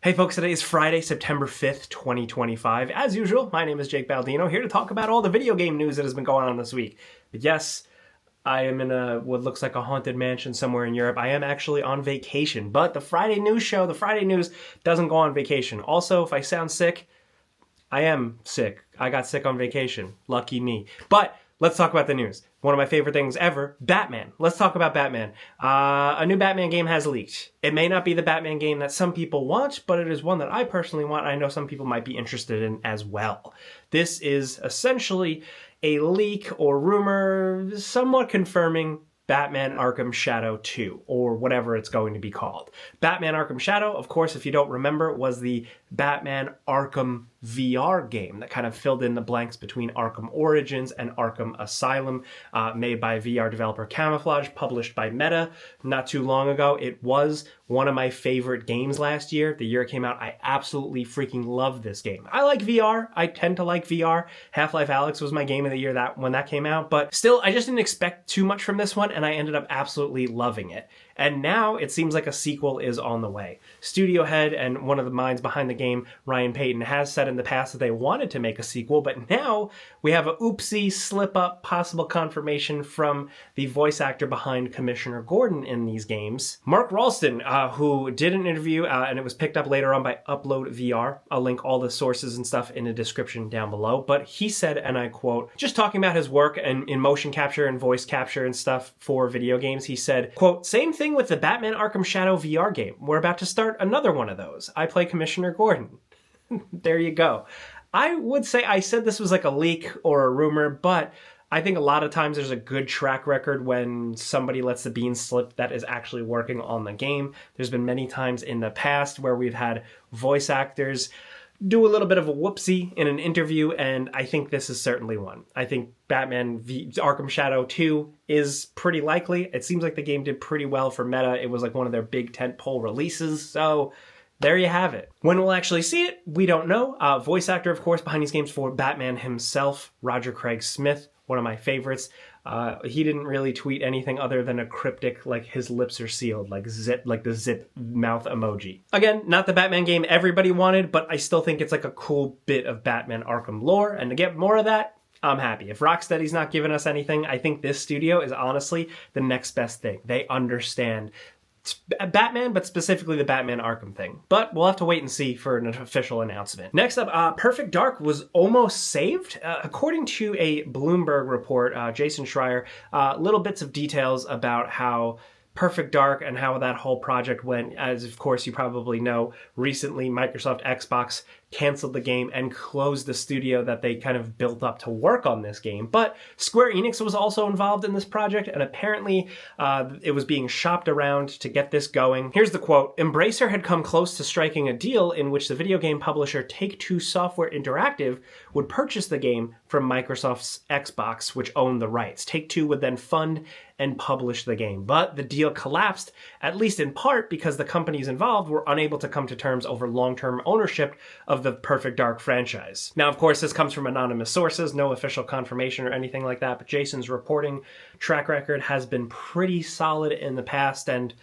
Hey folks, today is Friday, September 5th, 2025. As usual, my name is Jake Baldino, here to talk about all the video game news that has been going on this week. But yes, I am in what looks like a haunted mansion somewhere in Europe. I am actually on vacation, but the Friday news show, the Friday news doesn't go on vacation. Also, if I sound sick, I am sick. I got sick on vacation. Lucky me. But let's talk about the news. One of my favorite things ever, Batman. Let's talk about Batman. A new Batman game has leaked. It may not be the Batman game that some people want, but it is one that I personally want. I know some people might be interested in as well. This is essentially a leak or rumor somewhat confirming Batman Arkham Shadow 2, or whatever it's going to be called. Batman Arkham Shadow, of course, if you don't remember, was the Batman Arkham VR game that kind of filled in the blanks between Arkham Origins and Arkham Asylum, made by VR developer Camouflage, published by Meta not too long ago. It was one of my favorite games last year. The year it came out, I absolutely freaking loved this game. I like VR. I tend to like VR. Half-Life Alyx was my game of the year when that came out, but still, I just didn't expect too much from this one, and I ended up absolutely loving it. And now it seems like a sequel is on the way. Studio head and one of the minds behind the game, Ryan Payton, has said in the past that they wanted to make a sequel, but now we have a oopsie, slip-up, possible confirmation from the voice actor behind Commissioner Gordon in these games. Mark Ralston, who did an interview, and it was picked up later on by Upload VR. I'll link all the sources and stuff in the description down below, but he said, and I quote, just talking about his work and in motion capture and voice capture and stuff for video games, he said, quote, same thing with the Batman Arkham Shadow VR game. We're about to start another one of those. I play Commissioner Gordon. There you go. I would say I said this was like a leak or a rumor, but I think a lot of times there's a good track record when somebody lets the beans slip that is actually working on the game. There's been many times in the past where we've had voice actors do a little bit of a whoopsie in an interview, and I think this is certainly one. I think Batman Arkham Shadow 2 is pretty likely. It seems like the game did pretty well for Meta. It was like one of their big tentpole releases, so there you have it. When we'll actually see it, we don't know. Voice actor, of course, behind these games for Batman himself, Roger Craig Smith, one of my favorites. He didn't really tweet anything other than a cryptic, like his lips are sealed, like the zip mouth emoji. Again, not the Batman game everybody wanted, but I still think it's like a cool bit of Batman Arkham lore, and to get more of that, I'm happy. If Rocksteady's not giving us anything, I think this studio is honestly the next best thing. They understand Batman, but specifically the Batman Arkham thing. But we'll have to wait and see for an official announcement. Next up, Perfect Dark was almost saved. According to a Bloomberg report, Jason Schreier, little bits of details about how Perfect Dark and how that whole project went. As of course you probably know, recently Microsoft Xbox canceled the game and closed the studio that they kind of built up to work on this game. But Square Enix was also involved in this project, and apparently it was being shopped around to get this going. Here's the quote. Embracer had come close to striking a deal in which the video game publisher Take-Two Software Interactive would purchase the game from Microsoft's Xbox, which owned the rights. Take-Two would then fund and publish the game. But the deal collapsed, at least in part because the companies involved were unable to come to terms over long-term ownership of the Perfect Dark franchise. Now, of course, this comes from anonymous sources, no official confirmation or anything like that, but Jason's reporting track record has been pretty solid in the past, and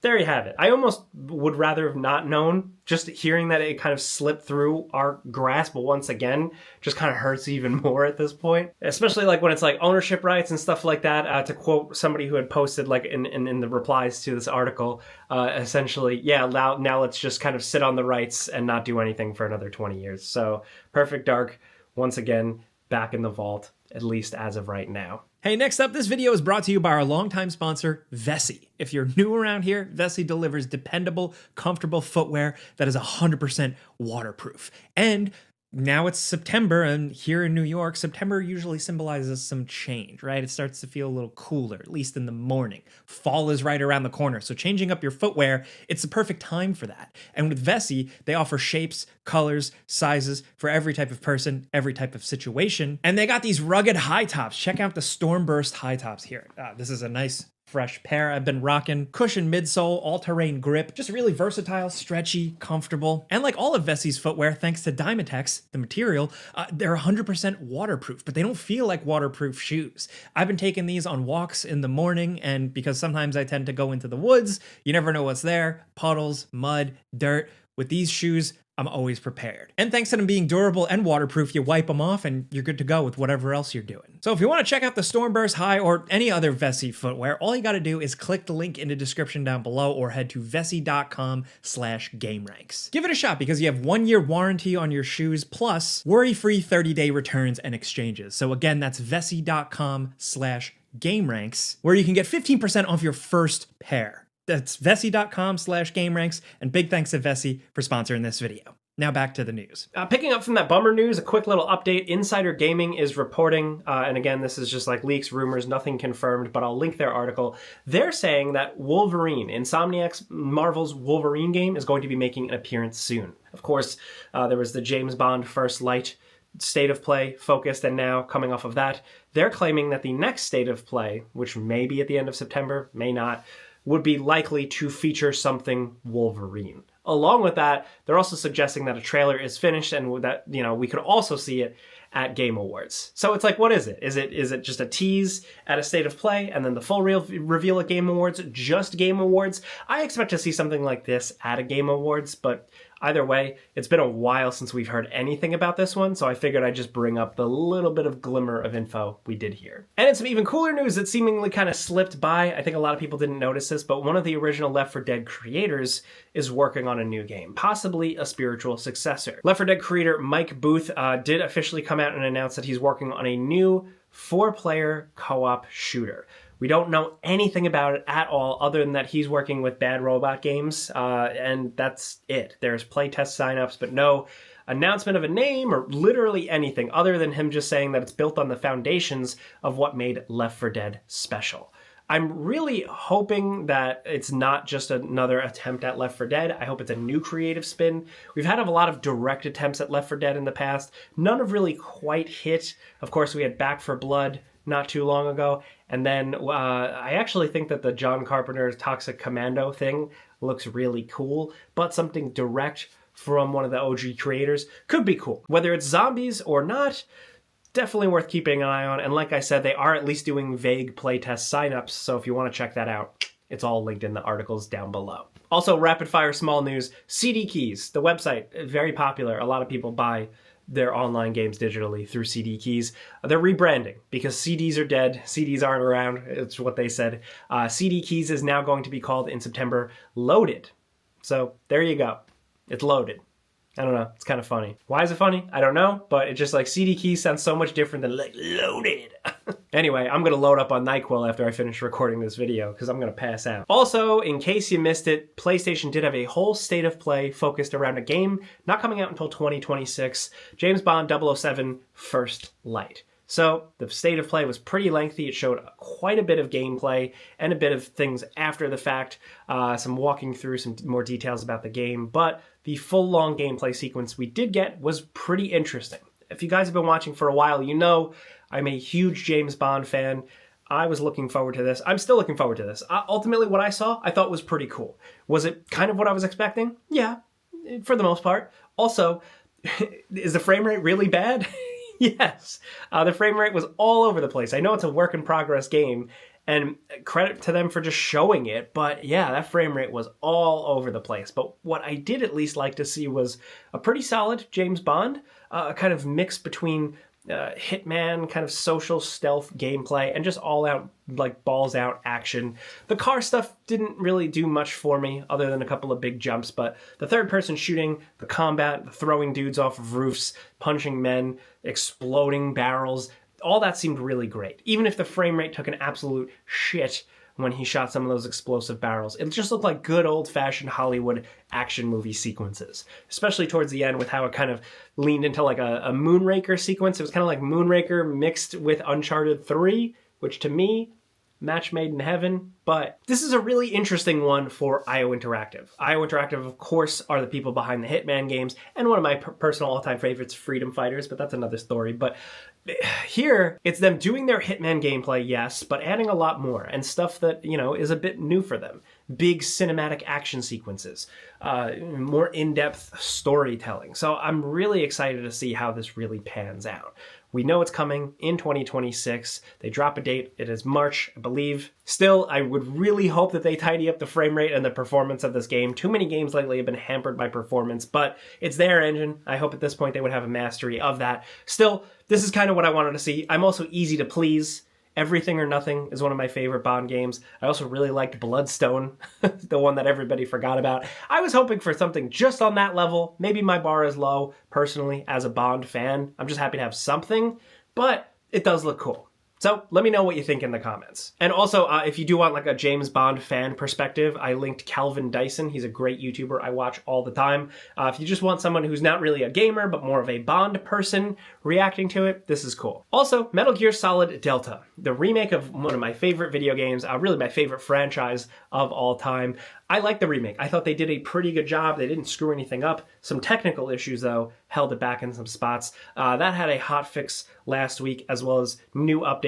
there you have it. I almost would rather have not known. Just hearing that it kind of slipped through our grasp once again just kind of hurts even more at this point. Especially like when it's like ownership rights and stuff like that. To quote somebody who had posted like in the replies to this article, essentially, yeah, now let's just kind of sit on the rights and not do anything for another 20 years. So Perfect Dark, once again, back in the vault, at least as of right now. Hey, next up, this video is brought to you by our longtime sponsor, Vessie. If you're new around here, Vessie delivers dependable, comfortable footwear that is 100% waterproof. And now it's September, and here in New York, September usually symbolizes some change, right? It starts to feel a little cooler, at least in the morning. Fall is right around the corner, so changing up your footwear, it's the perfect time for that. And with Vessie, they offer shapes, colors, sizes for every type of person, every type of situation. And they got these rugged high tops. Check out the Stormburst high tops here. This is a nice fresh pair I've been rocking. Cushion midsole, all-terrain grip, just really versatile, stretchy, comfortable. And like all of Vessie's footwear, thanks to Dymatex, the material, they're 100% waterproof, but they don't feel like waterproof shoes. I've been taking these on walks in the morning, and because sometimes I tend to go into the woods, you never know what's there, puddles, mud, dirt. With these shoes, I'm always prepared. And thanks to them being durable and waterproof, you wipe them off and you're good to go with whatever else you're doing. So if you want to check out the Stormburst High or any other Vessie footwear, all you got to do is click the link in the description down below or head to vessie.com/gameranx. Give it a shot because you have 1-year warranty on your shoes plus worry-free 30-day returns and exchanges. So again, that's vessie.com/gameranx, where you can get 15% off your first pair. That's vessie.com/gameranx, and big thanks to Vessie for sponsoring this video. Now back to the news. Picking up from that bummer news, a quick little update. Insider Gaming is reporting, and again, this is just like leaks, rumors, nothing confirmed, but I'll link their article. They're saying that Wolverine, Insomniac's Marvel's Wolverine game, is going to be making an appearance soon. Of course, there was the James Bond First Light state of play focused, and now coming off of that, they're claiming that the next state of play, which may be at the end of September, may not, would be likely to feature something Wolverine. Along with that, they're also suggesting that a trailer is finished and that, you know, we could also see it at Game Awards. So it's like, what is it? Is it just a tease at a state of play and then the full reveal at Game Awards, just Game Awards? I expect to see something like this at a Game Awards, but either way, it's been a while since we've heard anything about this one, so I figured I'd just bring up the little bit of glimmer of info we did here. And in some even cooler news that seemingly kind of slipped by, I think a lot of people didn't notice this, but one of the original Left 4 Dead creators is working on a new game, possibly a spiritual successor. Left 4 Dead creator Mike Booth did officially come out and announce that he's working on a new 4-player co-op shooter. We don't know anything about it at all other than that he's working with Bad Robot Games, and that's it. There's playtest signups, but no announcement of a name or literally anything other than him just saying that it's built on the foundations of what made Left 4 Dead special. I'm really hoping that it's not just another attempt at Left 4 Dead. I hope it's a new creative spin. We've had a lot of direct attempts at Left 4 Dead in the past. None have really quite hit. Of course, we had Back 4 Blood not too long ago. And then I actually think that the John Carpenter's Toxic Commando thing looks really cool, but something direct from one of the OG creators could be cool. Whether it's zombies or not, definitely worth keeping an eye on. And like I said, they are at least doing vague playtest signups, so if you want to check that out, it's all linked in the articles down below. Also, rapid fire small news, CDKeys, the website, very popular. A lot of people buy their online games digitally through CDKeys. They're rebranding because CDs are dead. CDs aren't around. It's what they said. CDKeys is now going to be called in September Loaded. So there you go. It's loaded. I don't know. It's kind of funny. Why is it funny? I don't know, but it's just like CDKeys sounds so much different than like loaded. Anyway, I'm going to load up on NyQuil after I finish recording this video because I'm going to pass out. Also, in case you missed it, PlayStation did have a whole state of play focused around a game not coming out until 2026, James Bond 007 First Light. So the state of play was pretty lengthy. It showed quite a bit of gameplay and a bit of things after the fact, some walking through some more details about the game, but the full long gameplay sequence we did get was pretty interesting. If you guys have been watching for a while, you know I'm a huge James Bond fan. I was looking forward to this. I'm still looking forward to this. Ultimately, what I saw, I thought was pretty cool. Was it kind of what I was expecting? Yeah, for the most part. Also, is the frame rate really bad? Yes, the frame rate was all over the place. I know it's a work in progress game, and credit to them for just showing it, but yeah, that frame rate was all over the place. But what I did at least like to see was a pretty solid James Bond, a kind of mix between Hitman, kind of social stealth gameplay, and just all out, like balls out action. The car stuff didn't really do much for me other than a couple of big jumps, but the third person shooting, the combat, the throwing dudes off of roofs, punching men, exploding barrels, all that seemed really great. Even if the frame rate took an absolute shit when he shot some of those explosive barrels. It just looked like good old-fashioned Hollywood action movie sequences, especially towards the end with how it kind of leaned into like a Moonraker sequence. It was kind of like Moonraker mixed with Uncharted 3, which to me, match made in heaven. But this is a really interesting one for IO Interactive. IO Interactive, of course, are the people behind the Hitman games, and one of my personal all-time favorites, Freedom Fighters, but that's another story. But here, it's them doing their Hitman gameplay, yes, but adding a lot more, and stuff that, you know, is a bit new for them. Big cinematic action sequences, more in-depth storytelling. So I'm really excited to see how this really pans out. We know it's coming in 2026. They drop a date. It is March, I believe. Still, I would really hope that they tidy up the frame rate and the performance of this game. Too many games lately have been hampered by performance, but it's their engine. I hope at this point they would have a mastery of that. Still, this is kind of what I wanted to see. I'm also easy to please. Everything or Nothing is one of my favorite Bond games. I also really liked Bloodstone, the one that everybody forgot about. I was hoping for something just on that level. Maybe my bar is low, personally, as a Bond fan. I'm just happy to have something, but it does look cool. So let me know what you think in the comments. And also, if you do want like a James Bond fan perspective, I linked Calvin Dyson. He's a great YouTuber I watch all the time. If you just want someone who's not really a gamer, but more of a Bond person reacting to it, this is cool. Also, Metal Gear Solid Delta, the remake of one of my favorite video games, really my favorite franchise of all time. I like the remake. I thought they did a pretty good job. They didn't screw anything up. Some technical issues, though, held it back in some spots. That had a hot fix last week, as well as new updates.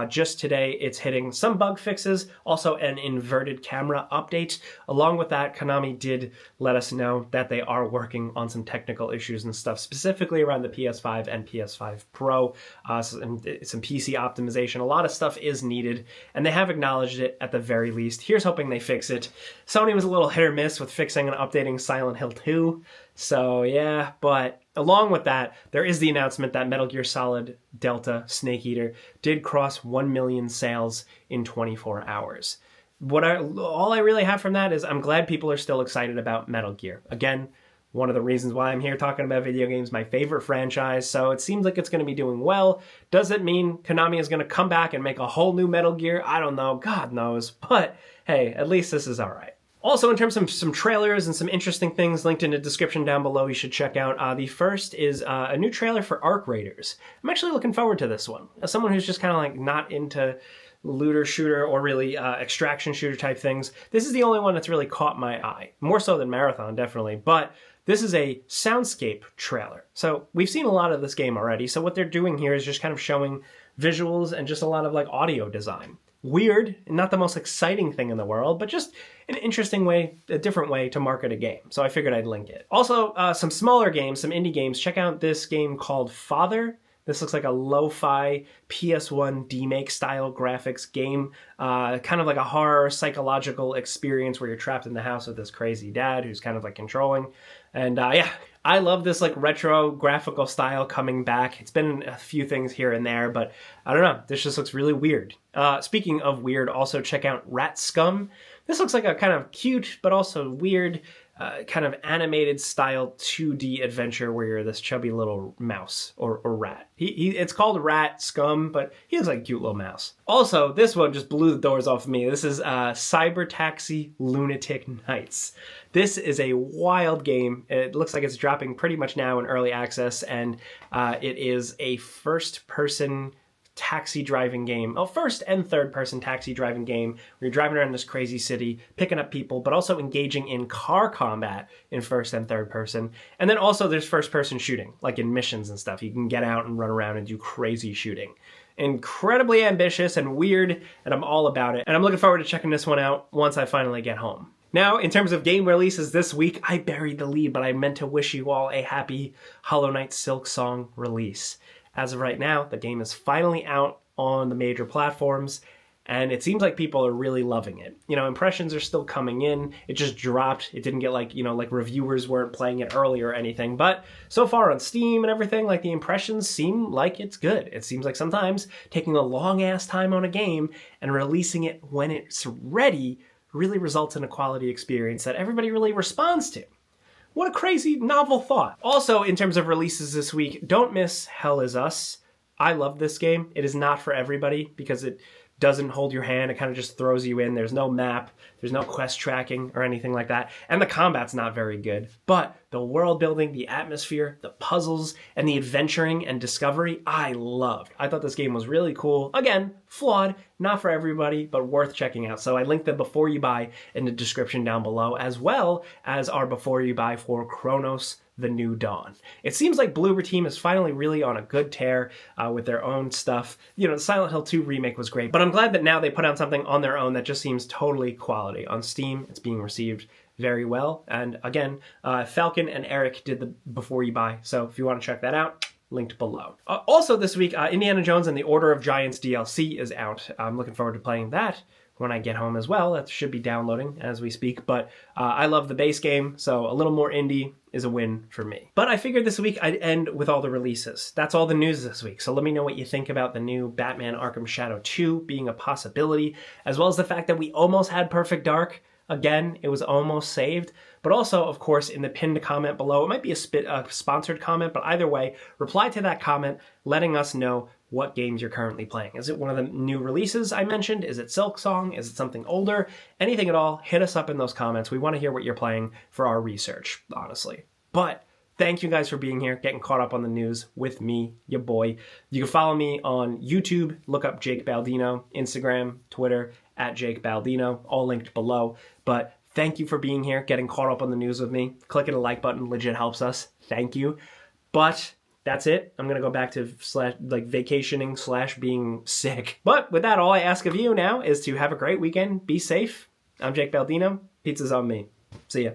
Just today, it's hitting some bug fixes, also an inverted camera update. Along with that, Konami did let us know that they are working on some technical issues and stuff, specifically around the PS5 and PS5 Pro, some PC optimization. A lot of stuff is needed, and they have acknowledged it at the very least. Here's hoping they fix it. Sony was a little hit or miss with fixing and updating Silent Hill 2, so yeah, but along with that, there is the announcement that Metal Gear Solid Delta Snake Eater did cross 1 million sales in 24 hours. All I really have from that is I'm glad people are still excited about Metal Gear. Again, one of the reasons why I'm here talking about video games, my favorite franchise, so it seems like it's going to be doing well. Does it mean Konami is going to come back and make a whole new Metal Gear? I don't know, God knows, but hey, at least this is all right. Also, in terms of some trailers and some interesting things linked in the description down below you should check out. The first is a new trailer for Arc Raiders. I'm actually looking forward to this one. As someone who's just kind of like not into looter shooter or really extraction shooter type things, this is the only one that's really caught my eye. More so than Marathon, definitely, but this is a soundscape trailer. So we've seen a lot of this game already, so what they're doing here is just kind of showing visuals and just a lot of like audio design. Weird, not the most exciting thing in the world, but just an interesting way, a different way to market a game. So I figured I'd link it. Also, some smaller games, some indie games. Check out this game called Father. This looks like a lo-fi PS1 demake style graphics game, kind of like a horror psychological experience where you're trapped in the house with this crazy dad who's kind of like controlling. And yeah, I love this like retro graphical style coming back. It's been a few things here and there, but I don't know. This just looks really weird. Speaking of weird, also check out RatScum. This looks like a kind of cute, but also weird, kind of animated style 2D adventure where you're this chubby little mouse or rat. It's called RatScum, but he looks like a cute little mouse. Also, this one just blew the doors off of me. This is Cybertaxi Lunatic Nights. This is a wild game. It looks like it's dropping pretty much now in early access, and it is a first-person taxi driving game. Oh, first and third person taxi driving game where you're driving around this crazy city, picking up people, but also engaging in car combat in first and third person. And then also there's first person shooting, like in missions and stuff. You can get out and run around and do crazy shooting. Incredibly ambitious and weird, and I'm all about it. And I'm looking forward to checking this one out once I finally get home. Now, in terms of game releases this week, I buried the lead, but I meant to wish you all a happy Hollow Knight Silksong release. As of right now, the game is finally out on the major platforms, and it seems like people are really loving it. You know, impressions are still coming in. It just dropped. It didn't get like, you know, like reviewers weren't playing it earlier or anything. But so far on Steam and everything, like the impressions seem like it's good. It seems like sometimes taking a long ass time on a game and releasing it when it's ready really results in a quality experience that everybody really responds to. What a crazy novel thought. Also, in terms of releases this week, don't miss Hell Is Us. I love this game. It is not for everybody because it doesn't hold your hand. It kind of just throws you in. There's no map. There's no quest tracking or anything like that. And the combat's not very good. But the world building, the atmosphere, the puzzles, and the adventuring and discovery, I loved. I thought this game was really cool. Again, flawed, not for everybody, but worth checking out. So I linked the Before You Buy in the description down below, as well as our Before You Buy for Cronos, The New Dawn. It seems like Bloober Team is finally really on a good tear with their own stuff. You know, the Silent Hill 2 remake was great, but I'm glad that now they put out something on their own that just seems totally quality. On Steam, it's being received very well. And again, Falcon and Eric did the Before You Buy. So if you want to check that out, linked below. Also this week, Indiana Jones and the Order of Giants DLC is out. I'm looking forward to playing that when I get home as well. That should be downloading as we speak, but I love the base game, so a little more indie is a win for me. But I figured this week I'd end with all the releases. That's all the news this week, so let me know what you think about the new Batman Arkham Shadow 2 being a possibility, as well as the fact that we almost had Perfect Dark. Again, it was almost saved. But also, of course, in the pinned comment below, it might be a sponsored comment, but either way, reply to that comment letting us know what games you're currently playing. Is it one of the new releases I mentioned? Is it Silksong? Is it something older? Anything at all, hit us up in those comments. We want to hear what you're playing for our research, honestly. But thank you guys for being here, getting caught up on the news with me, your boy. You can follow me on YouTube, look up Jake Baldino, Instagram, Twitter, @JakeBaldino, all linked below. But thank you for being here, getting caught up on the news with me. Clicking the like button legit helps us. Thank you. But that's it. I'm going to go back to vacationing / being sick. But with that, all I ask of you now is to have a great weekend. Be safe. I'm Jake Baldino. Pizza's on me. See ya.